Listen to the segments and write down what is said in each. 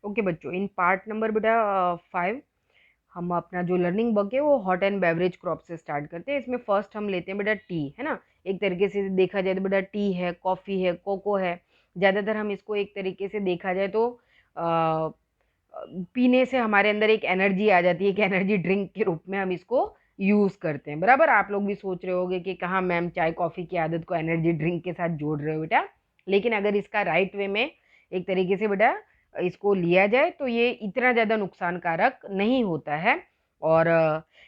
Okay बच्चों, in part number बेटा 5 हम अपना जो लर्निंग वर्क है वो हॉट एंड बेवरेज क्रॉप से स्टार्ट करते हैं। इसमें फर्स्ट हम लेते हैं बेटा टी, है ना। एक तरीके से देखा जाए तो बेटा टी है, कॉफ़ी है, कोको है। ज़्यादातर हम इसको एक तरीके से देखा जाए तो अ, पीने से हमारे अंदर एक एनर्जी आ जाती है, एक एनर्जी ड्रिंक के रूप में हम इसको यूज़ करते हैं। बराबर, आप लोग भी सोच रहे होगे कि कहाँ मैम चाय कॉफ़ी की आदत को एनर्जी ड्रिंक के साथ जोड़ रहे हो बेटा। लेकिन अगर इसका राइट वे में एक तरीके से बेटा इसको लिया जाए तो ये इतना ज़्यादा नुकसानकारक नहीं होता है। और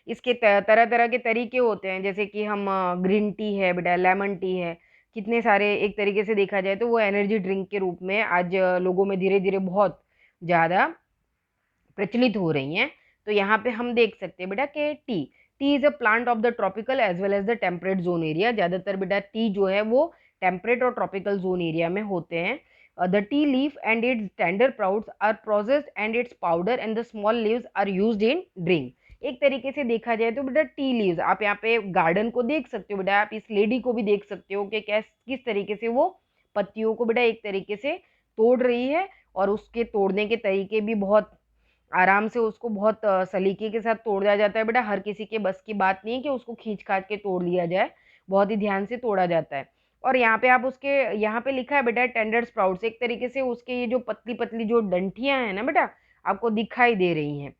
इसके तरह तरह के तरीके होते हैं, जैसे कि हम ग्रीन टी है बेटा, लेमन टी है, कितने सारे एक तरीके से देखा जाए तो वो एनर्जी ड्रिंक के रूप में आज लोगों में धीरे धीरे बहुत ज़्यादा प्रचलित हो रही हैं। तो यहाँ पे हम देख सकते हैं बेटा कि tea tea is a plant of the tropical as well as the temperate zone area. ज़्यादातर बेटा टी जो है वो टेम्परेट और ट्रॉपिकल जोन एरिया में होते हैं। The tea leaf and its tender sprouts are processed and its powder and the small leaves are used in drink. एक तरीके से देखा जाए तो बेटा टी लीव्स, आप यहाँ पे गार्डन को देख सकते हो बेटा, आप इस लेडी को भी देख सकते हो कि किस तरीके से वो पत्तियों को बेटा एक तरीके से तोड़ रही है। और उसके तोड़ने के तरीके भी बहुत आराम से उसको बहुत सलीके के साथ तोड़ा जाता है बेटा। हर किसी के बस की बात नहीं है कि उसको खींच खाच के तोड़ लिया जाए, बहुत ही ध्यान से तोड़ा जाता है। और यहाँ पे आप उसके यहाँ पे लिखा है बेटा टेंडर स्प्राउट्स, एक तरीके से उसके ये जो पतली पतली जो डंठियां हैं ना बेटा, आपको दिखाई दे रही हैं।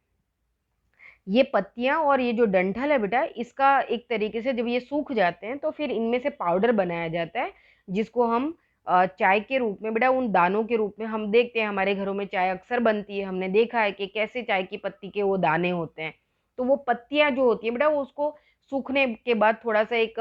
ये पत्तियां और ये जो डंठल है बेटा, इसका एक तरीके से जब ये सूख जाते हैं तो फिर इनमें से पाउडर बनाया जाता है, जिसको हम चाय के रूप में बेटा, उन दानों के रूप में हम देखते हैं। हमारे घरों में चाय अक्सर बनती है, हमने देखा है कि कैसे चाय की पत्ती के वो दाने होते हैं। तो वो पत्तियां जो होती है बेटा, वो उसको सूखने के बाद थोड़ा सा एक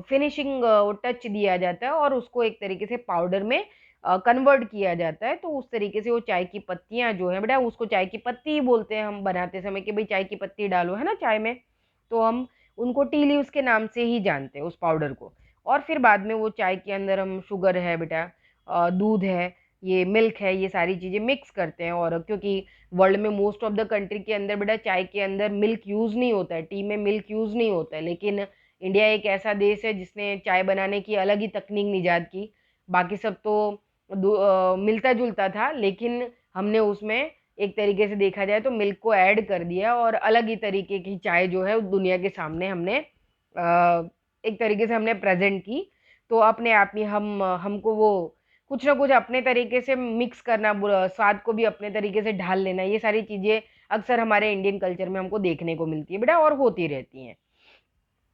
फिनिशिंग टच दिया जाता है और उसको एक तरीके से पाउडर में कन्वर्ट किया जाता है। तो उस तरीके से वो चाय की पत्तियां जो है बेटा, उसको चाय की पत्ती ही बोलते हैं हम बनाते समय कि भाई चाय की पत्ती डालो, है ना, चाय में। तो हम उनको टी लीव्स के नाम से ही जानते हैं उस पाउडर को। और फिर बाद में वो चाय के अंदर हम शुगर है बेटा, दूध है, ये मिल्क है, ये सारी चीज़ें मिक्स करते हैं। और क्योंकि वर्ल्ड में मोस्ट ऑफ द कंट्री के अंदर बेटा चाय के अंदर मिल्क यूज़ नहीं होता है, टी में मिल्क यूज़ नहीं होता है, लेकिन इंडिया एक ऐसा देश है जिसने चाय बनाने की अलग ही तकनीक निजात की। बाकी सब तो मिलता जुलता था, लेकिन हमने उसमें एक तरीके से देखा जाए तो मिल्क को ऐड कर दिया और अलग ही तरीके की चाय जो है दुनिया के सामने हमने एक तरीके से हमने प्रेजेंट की। तो अपने आप में हमको वो कुछ ना कुछ अपने तरीके से मिक्स करना, स्वाद को भी अपने तरीके से ढाल लेना, ये सारी चीजें अक्सर हमारे इंडियन कल्चर में हमको देखने को मिलती है बेटा और होती रहती हैं।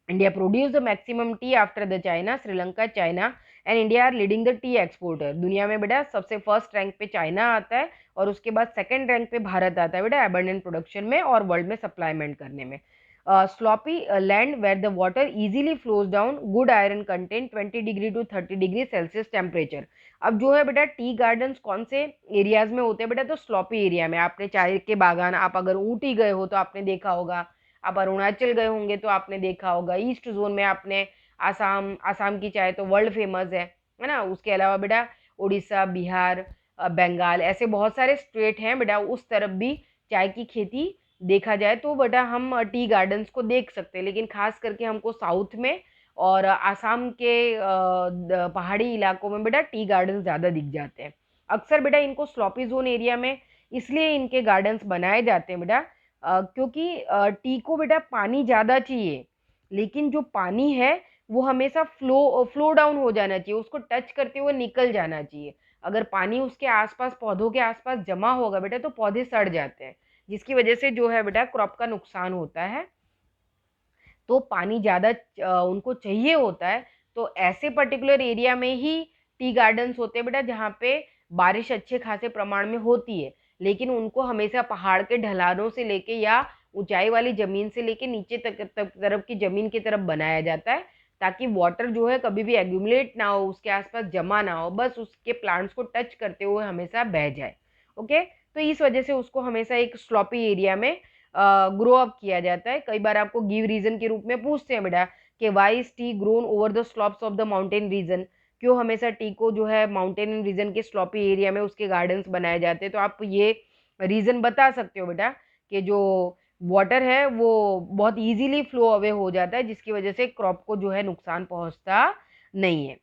India produce the maximum tea after the China, Sri Lanka, China and India are leading the tea exporter. दुनिया में बेटा सबसे फर्स्ट रैंक पे चाइना आता है और उसके बाद सेकंड रैंक पे भारत आता है बेटा, एबंडेंट प्रोडक्शन में और वर्ल्ड में सप्लाईमेंट करने में। Sloppy land where the water easily flows down, good iron content, 20 degree to 30 degree Celsius temperature. अब जो है बेटा टी गार्डन्स कौन से एरियाज में होते हैं बेटा, तो स्लॉपी एरिया में। आपने चाय के बागान, आप अगर ऊटी गए हो तो आपने देखा होगा, आप अरुणाचल गए होंगे तो आपने देखा होगा, ईस्ट जोन में आपने आसाम, आसाम की चाय तो वर्ल्ड फेमस है ना। उसके अलावा बेटा उड़ीसा, बिहार, बंगाल, ऐसे बहुत सारे स्टेट हैं बेटा, उस तरफ भी चाय की खेती देखा जाए तो बेटा हम टी गार्डन्स को देख सकते हैं। लेकिन खास करके हमको साउथ में और आसाम के पहाड़ी इलाकों में बेटा टी गार्डन ज़्यादा दिख जाते हैं। अक्सर बेटा इनको स्लॉपी जोन एरिया में इसलिए इनके गार्डन्स बनाए जाते हैं बेटा, क्योंकि टी को बेटा पानी ज़्यादा चाहिए, लेकिन जो पानी है वो हमेशा फ्लो डाउन हो जाना चाहिए, उसको टच करते हुए निकल जाना चाहिए। अगर पानी उसके आसपास, पौधों के आसपास जमा होगा बेटा तो पौधे सड़ जाते हैं, जिसकी वजह से जो है बेटा क्रॉप का नुकसान होता है। तो पानी ज़्यादा उनको चाहिए होता है। तो ऐसे पर्टिकुलर एरिया में ही टी गार्डन्स होते हैं बेटा, जहाँ पे बारिश अच्छे खासे प्रमाण में होती है। लेकिन उनको हमेशा पहाड़ के ढलानों से लेके या ऊंचाई वाली जमीन से लेके नीचे तरफ की जमीन की तरफ बनाया जाता है, ताकि वाटर जो है कभी भी एक्यूमुलेट ना हो, उसके आसपास जमा ना हो, बस उसके प्लांट्स को टच करते हुए हमेशा बह जाए। ओके, तो इस वजह से उसको हमेशा एक स्लॉपी एरिया में ग्रो अप किया जाता है। कई बार आपको गिव रीजन के रूप में पूछते हैं बेटा कि why is tea grown over the slopes of the mountain region, क्यों हमेशा टी को जो है माउंटेन रीजन के स्लॉपी एरिया में उसके गार्डन्स बनाए जाते हैं। तो आप ये रीजन बता सकते हो बेटा कि जो वाटर है वो बहुत इजीली फ्लो अवे हो जाता है, जिसकी वजह से क्रॉप को जो है नुकसान पहुंचता नहीं है।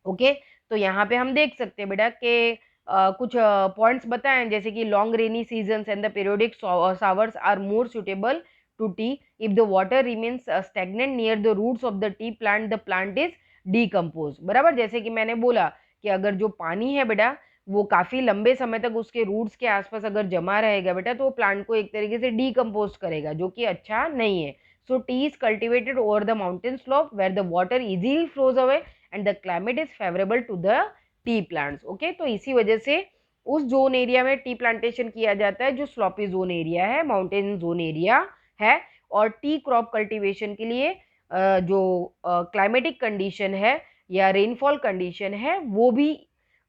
ओके, तो यहाँ पे हम देख सकते हैं बेटा कि कुछ पॉइंट्स बताएं, जैसे कि long rainy seasons and the periodic showers are more suitable to tea if the water remains stagnant near the roots of the plant is decompose. बराबर, जैसे कि मैंने बोला कि अगर जो पानी है बेटा वो काफी लंबे समय तक उसके रूट्स के आसपास अगर जमा रहेगा बेटा, तो प्लांट को एक तरीके से डीकम्पोज करेगा, जो कि अच्छा नहीं है। So tea is cultivated over the mountain slope where the water easily flows away and the climate is favourable to the tea plants. Okay, तो इसी वजह से उस जोन एरिया में टी प्लांटेशन किया जाता है जो स्लॉपी जोन एरिया है, माउंटेन जोन एरिया है। और टी क्रॉप कल्टीवेशन के लिए जो क्लाइमेटिक कंडीशन है या रेनफॉल कंडीशन है वो भी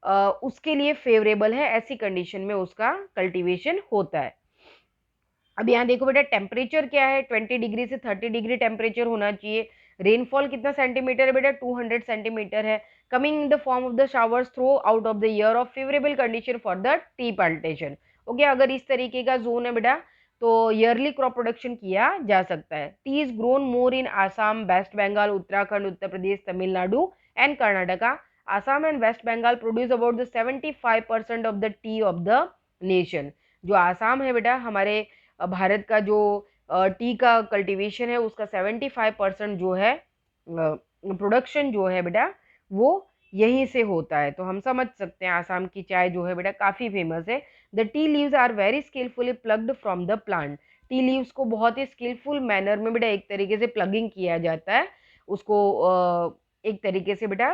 उसके लिए फेवरेबल है, ऐसी कंडीशन में उसका कल्टीवेशन होता है। अब यहाँ देखो बेटा, टेम्परेचर क्या है, 20 डिग्री से 30 डिग्री टेम्परेचर होना चाहिए। रेनफॉल कितना सेंटीमीटर है बेटा, 200 सेंटीमीटर है। Coming in the form of the showers through out of the year of favourable condition for the tea plantation. Okay, अगर इस तरीके का जोन है बेटा तो ईयरली क्रॉप प्रोडक्शन किया जा सकता है। Tea is grown more in Assam, West Bengal, Uttarakhand, Uttar Pradesh, Tamil Nadu and Karnataka. Assam and West Bengal produce about the 75% of the tea of the nation. जो आसाम है बेटा, हमारे भारत का जो टी का कल्टीवेशन है उसका 75% जो है प्रोडक्शन जो है बेटा वो यहीं से होता है। तो हम समझ सकते हैं आसाम की चाय जो है बेटा काफ़ी फेमस है। The tea leaves are very skilfully plugged from the plant. Tea leaves को बहुत ही स्किलफुल मैनर में बेटा एक तरीके से प्लगिंग किया जाता है उसको। एक तरीके से बेटा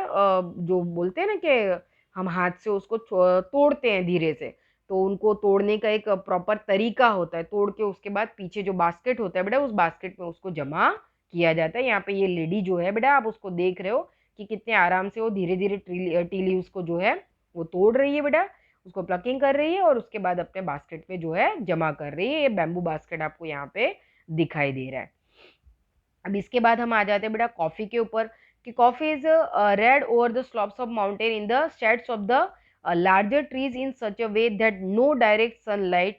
जो बोलते हैं ना कि हम हाथ से उसको तोड़ते हैं धीरे से, तो उनको तोड़ने का एक प्रॉपर तरीका होता है। तोड़ के उसके बाद पीछे जो बास्केट होता है बेटा उस बास्केट में उसको जमा किया जाता है। यहाँ पे ये लेडी जो है बेटा आप उसको देख रहे हो कि कितने आराम से वो धीरे धीरे टी लीव्स को जो है वो तोड़ रही है बेटा, उसको प्लकिंग कर रही है और उसके बाद अपने बास्केट में जो है जमा कर रही है। ये बैम्बू बास्केट आपको यहाँ पे दिखाई दे रहा है। अब इसके बाद हम आ जाते हैं बेटा कॉफी के ऊपर कि coffee is red over the slopes of mountain in the shades of the larger trees in such a way that no direct sunlight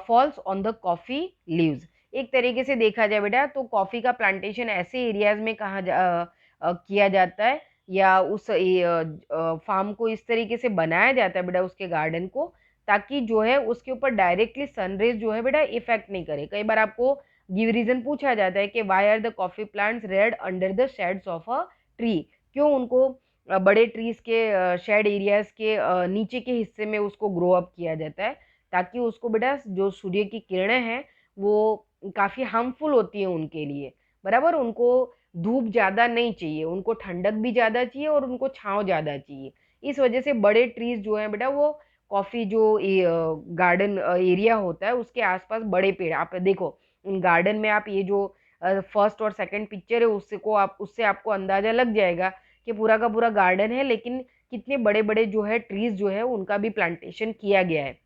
falls on the coffee leaves। एक तरीके से देखा जाए बेटा तो कॉफी का प्लांटेशन ऐसे एरियाज में किया जाता है या उस फार्म को इस तरीके से बनाया जाता है बेटा उसके गार्डन को, ताकि जो है उसके ऊपर डायरेक्टली सनरेज जो है बेटा इफेक्ट नहीं करे। कई बार आपको गिव रीजन पूछा जाता है कि why are the coffee plants reared under the shades of a tree, क्यों उनको बड़े ट्रीज के शेड एरियाज के नीचे के हिस्से में उसको ग्रो अप किया जाता है, ताकि उसको बेटा जो सूर्य की किरणें हैं वो काफ़ी हार्मफुल होती हैं उनके लिए। बराबर, उनको धूप ज़्यादा नहीं चाहिए, उनको ठंडक भी ज़्यादा चाहिए और उनको छाँव ज़्यादा चाहिए। इस वजह से बड़े ट्रीज जो हैं बेटा वो कॉफ़ी जो गार्डन एरिया होता है उसके आसपास बड़े पेड़, आप देखो उन गार्डन में आप ये जो फर्स्ट और सेकंड पिक्चर है उससे आपको अंदाज़ा लग जाएगा कि पूरा का पूरा गार्डन है, लेकिन कितने बड़े बड़े जो है ट्रीज जो है उनका भी प्लांटेशन किया गया है।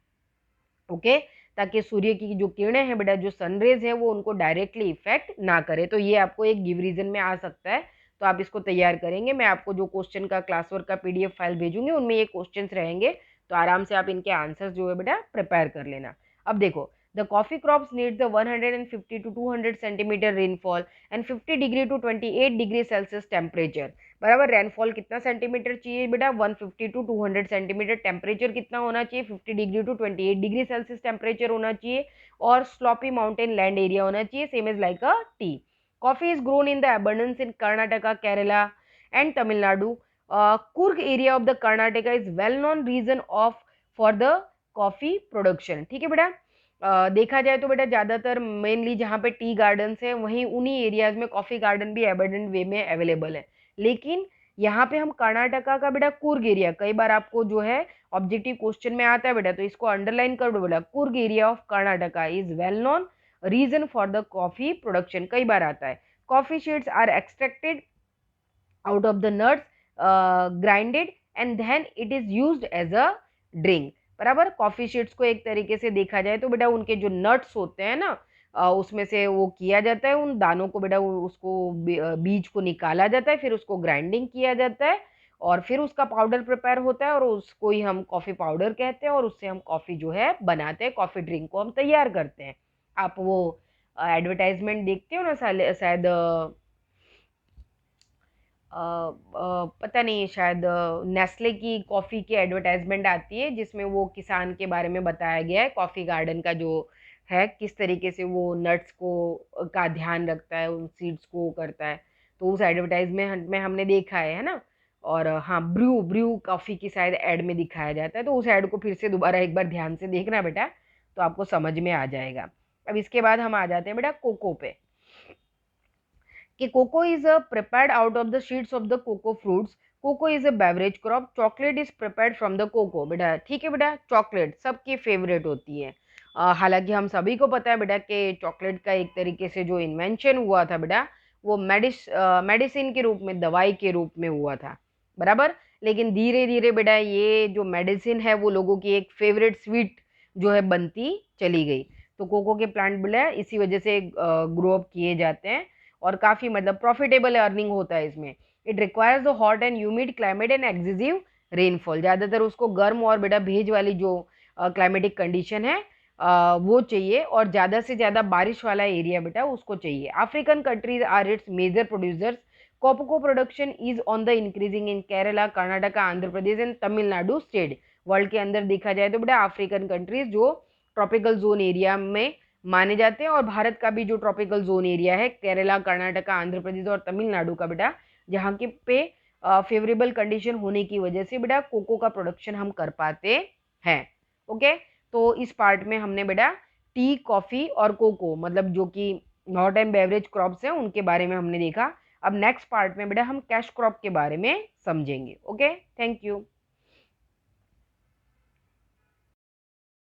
ओके, ताकि सूर्य की जो किरणें हैं बेटा जो सनरेज है वो उनको डायरेक्टली इफेक्ट ना करे। तो ये आपको एक गिव रीजन में आ सकता है, तो आप इसको तैयार करेंगे। मैं आपको जो क्वेश्चन का क्लास वर्क का पीडीएफ फाइल भेजूंगी उनमें ये क्वेश्चंस रहेंगे, तो आराम से आप इनके आंसर्स जो है बेटा प्रिपेयर कर लेना। अब देखो, the coffee crops need the 150 to 200 centimetre rainfall and 50 degree to 28 degree Celsius temperature. बराबर, रेनफॉल कितना सेंटीमीटर चाहिए बेटा, 150 टू 200 सेंटीमीटर। टेम्परेचर कितना होना चाहिए, 50 degree to 28 degree Celsius temperature होना चाहिए। और स्लॉपी माउंटेन लैंड एरिया होना चाहिए, same as like a tea. Coffee is grown in the abundance in Karnataka, Kerala and Tamil Nadu. Kurg area of the Karnataka is well known region of for the coffee production। ठीक है बेटा, देखा जाए तो बेटा ज़्यादातर mainly जहाँ पे टी गार्डन्स है वहीं उन्हीं एरियाज में कॉफ़ी गार्डन भी एबंडेंट वे में अवेलेबल है। लेकिन यहाँ पे हम कर्नाटका का बेटा कुर्ग एरिया, कई बार आपको जो है ऑब्जेक्टिव क्वेश्चन में आता है बेटा, तो इसको अंडरलाइन कर दो बेटा, Coorg area of Karnataka is well known region for the coffee production. कई बार आता है, coffee seeds are extracted out of the nuts, grinded and then it is used as a drink. बराबर, कॉफी सीड्स को एक तरीके से देखा जाए तो बेटा उनके जो नट्स होते हैं ना उसमें से वो किया जाता है, उन दानों को बेटा उसको बीज को निकाला जाता है, फिर उसको ग्राइंडिंग किया जाता है और फिर उसका पाउडर प्रिपेयर होता है और उसको ही हम कॉफ़ी पाउडर कहते हैं और उससे हम कॉफ़ी जो है बनाते हैं, कॉफ़ी ड्रिंक को हम तैयार करते हैं। आप वो एडवर्टाइजमेंट देखते हो ना शायद पता नहीं, शायद नेस्ले की कॉफ़ी की एडवर्टाइजमेंट आती है जिसमें वो किसान के बारे में बताया गया है, कॉफ़ी गार्डन का जो है किस तरीके से वो नट्स को का ध्यान रखता है, उन सीड्स को करता है। तो उस एडवर्टाइजमेंट में हमने देखा है ना। और हाँ, ब्रू ब्रू कॉफ़ी की शायद ऐड में दिखाया जाता है, तो उस ऐड को फिर से दोबारा एक बार ध्यान से देखना बेटा, तो आपको समझ में आ जाएगा। अब इसके बाद हम आ जाते हैं बेटा कोको पे, कि cocoa is prepared out of the seeds of the cocoa fruits. Cocoa is a beverage crop. Chocolate is prepared from the cocoa. बेटा ठीक है बेटा, चॉकलेट सबकी फेवरेट होती है। हालांकि हम सभी को पता है बेटा कि चॉकलेट का एक तरीके से जो इन्वेंशन हुआ था बेटा, वो मेडिसिन के रूप में, दवाई के रूप में हुआ था, बराबर। लेकिन धीरे धीरे बेटा ये जो मेडिसिन है वो लोगों की एक फेवरेट स्वीट जो है बनती चली गई। तो कोको के प्लांट बेटा इसी वजह से ग्रो अप किए जाते हैं, और काफ़ी मतलब प्रॉफिटेबल अर्निंग होता है इसमें। It requires the hot and humid climate and excessive rainfall. ज़्यादातर उसको गर्म और बेटा भेज वाली जो क्लाइमेटिक कंडीशन है वो चाहिए, और ज़्यादा से ज़्यादा बारिश वाला एरिया बेटा उसको चाहिए। African countries are its major producers. Cocoa production is on the increasing in Kerala, Karnataka, Andhra Pradesh and Tamil Nadu state. World के अंदर देखा जाए तो बेटा अफ्रीकन कंट्रीज जो ट्रॉपिकल जोन एरिया में माने जाते हैं, और भारत का भी जो ट्रॉपिकल जोन एरिया है, केरला, कर्नाटका, आंध्र प्रदेश और तमिलनाडु का बेटा, जहाँ के पे फेवरेबल कंडीशन होने की वजह से बेटा कोको का प्रोडक्शन हम कर पाते हैं। ओके, तो इस पार्ट में हमने बेटा टी, कॉफ़ी और कोको, मतलब जो कि नॉट एंड बेवरेज क्रॉप्स हैं, उनके बारे में हमने देखा। अब नेक्स्ट पार्ट में बेटा हम कैश क्रॉप के बारे में समझेंगे। Okay, thank you.